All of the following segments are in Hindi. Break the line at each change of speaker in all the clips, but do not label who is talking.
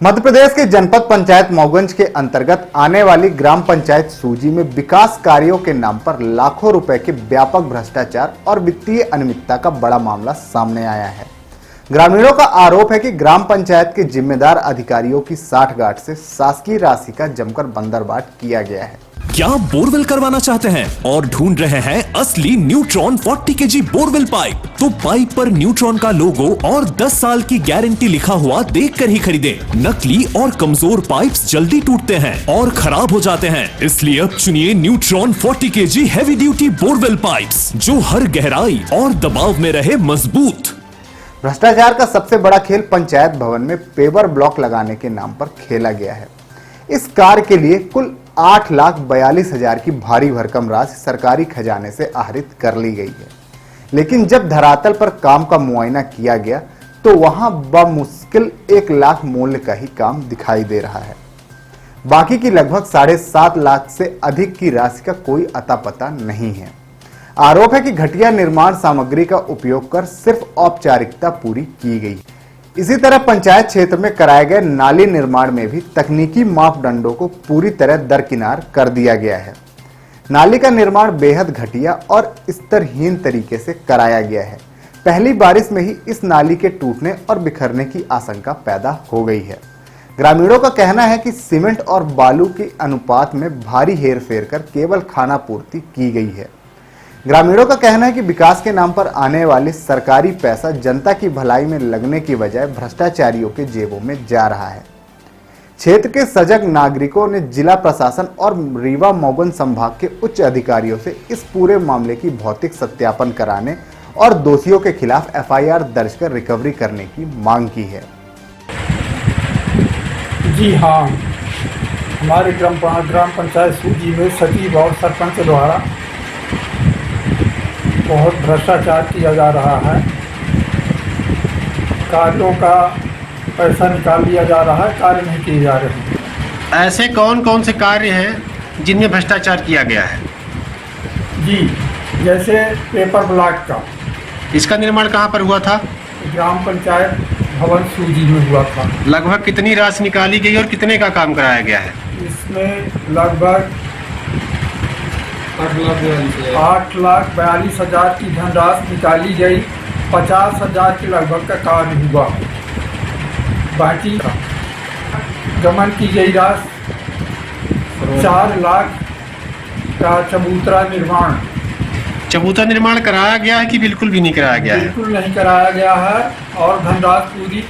मध्य प्रदेश के जनपद पंचायत मऊगंज के अंतर्गत आने वाली ग्राम पंचायत सूजी में विकास कार्यों के नाम पर लाखों रुपए के व्यापक भ्रष्टाचार और वित्तीय अनियमितता का बड़ा मामला सामने आया है। ग्रामीणों का आरोप है कि ग्राम पंचायत के जिम्मेदार अधिकारियों की साठगांठ से शासकीय राशि का जमकर बंदरबाट किया गया है।
क्या आप बोरवेल करवाना चाहते हैं और ढूंढ रहे हैं असली न्यूट्रॉन 40 kg बोरवेल पाइप? तो पाइप पर न्यूट्रॉन का लोगो और 10 साल की गारंटी लिखा हुआ देखकर ही खरीदें। नकली और कमजोर पाइप्स जल्दी टूटते हैं और खराब हो जाते हैं, इसलिए अब चुनिए neutron 40 kg heavy duty borewell pipes, जो हर गहराई और दबाव में रहे मजबूत।
भ्रष्टाचार का सबसे बड़ा खेल पंचायत भवन में पेवर ब्लॉक लगाने के नाम पर खेला गया है। इस कार्य के लिए कुल 8,42,000 की भारी भरकम राशि सरकारी खजाने से आहरित कर ली गई है, लेकिन जब धरातल पर काम का मुआयना किया गया तो वहां बमुश्किल 1 लाख मूल्य का ही काम दिखाई दे रहा है। बाकी की लगभग 7.5 लाख से अधिक की राशि का कोई अता पता नहीं है। आरोप है कि घटिया निर्माण सामग्री का उपयोग कर सिर्फ औपचारिकता पूरी की गई। इसी तरह पंचायत क्षेत्र में कराए गए नाली निर्माण में भी तकनीकी मापदंडों को पूरी तरह दरकिनार कर दिया गया है। नाली का निर्माण बेहद घटिया और स्तरहीन तरीके से कराया गया है। पहली बारिश में ही इस नाली के टूटने और बिखरने की आशंका पैदा हो गई है। ग्रामीणों का कहना है कि सीमेंट और बालू के अनुपात में भारी हेरफेर कर केवल खानापूर्ति की गई है। ग्रामीणों का कहना है कि विकास के नाम पर आने वाले सरकारी पैसा जनता की भलाई में लगने की बजाय भ्रष्टाचारियों के जेबों में जा रहा है। क्षेत्र के सजग नागरिकों ने जिला प्रशासन और रीवा मऊगंज संभाग के उच्च अधिकारियों से इस पूरे मामले की भौतिक सत्यापन कराने और दोषियों के खिलाफ एफआईआर दर्ज कर रिकवरी करने की मांग की है।
जी हाँ, हमारे ग्राम पंचायत सूजी में सचिव और सरपंच द्वारा बहुत भ्रष्टाचार किया जा रहा है। कार्यों का पैसा निकाल लिया जा रहा है, कार्य नहीं किए जा रहे हैं।
ऐसे कौन कौन से कार्य हैं जिनमें भ्रष्टाचार किया गया है?
जी, जैसे पेपर ब्लॉक का।
इसका निर्माण कहाँ पर हुआ था?
ग्राम पंचायत भवन सूजी में हुआ था।
लगभग कितनी राशि निकाली गई और कितने का काम कराया गया है?
इसमें लगभग 8,42,000 की धनराशि निकाली गई। 50,000 के लगभग का कार्य हुआ। बाकी गमन की गई राशि 4 लाख का चबूतरा निर्माण
कराया गया है कि बिल्कुल भी नहीं कराया गया है?
बिल्कुल नहीं कराया गया है और धनराशि पूरी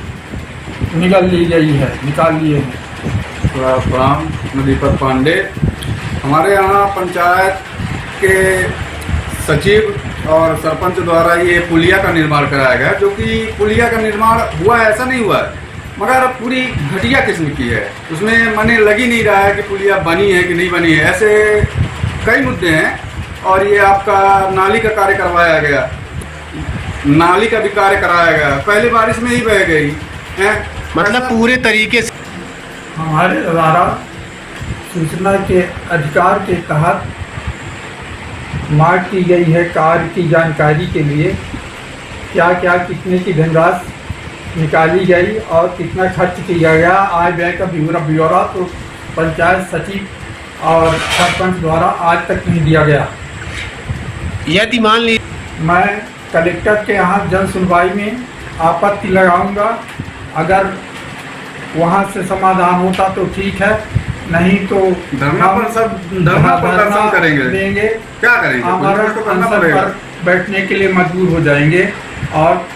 निकाल लिए हैं।
राम नदीपत पांडे। हमारे यहाँ पंचायत के सचिव और सरपंच द्वारा ये पुलिया का निर्माण कराया गया, जो कि पुलिया का निर्माण हुआ है ऐसा नहीं हुआ है, मगर पूरी घटिया किस्म की है। उसमें माने लग ही नहीं रहा है कि पुलिया बनी है कि नहीं बनी है। ऐसे कई मुद्दे हैं। और ये आपका नाली का कार्य करवाया गया, नाली का भी कार्य कराया गया, पहली बारिश में ही बह गई है।
मतलब पूरे तरीके से
हमारे द्वारा सूचना के अधिकार के तहत मांग की गई है। कार्य की जानकारी के लिए क्या क्या कितने की धनराशि निकाली गई और कितना खर्च किया गया, आय व्यय का ब्यौरा तो पंचायत सचिव और सरपंच द्वारा आज तक नहीं दिया गया।
यदि मान लीजिए
मैं कलेक्टर के यहाँ जन सुनवाई में आपत्ति लगाऊंगा। अगर वहाँ से समाधान होता तो ठीक है, नहीं तो
धरना प्रदर्शन
देंगे।
क्या करेंगे?
हमारा अनशन पर बैठने के लिए मजबूर हो जाएंगे और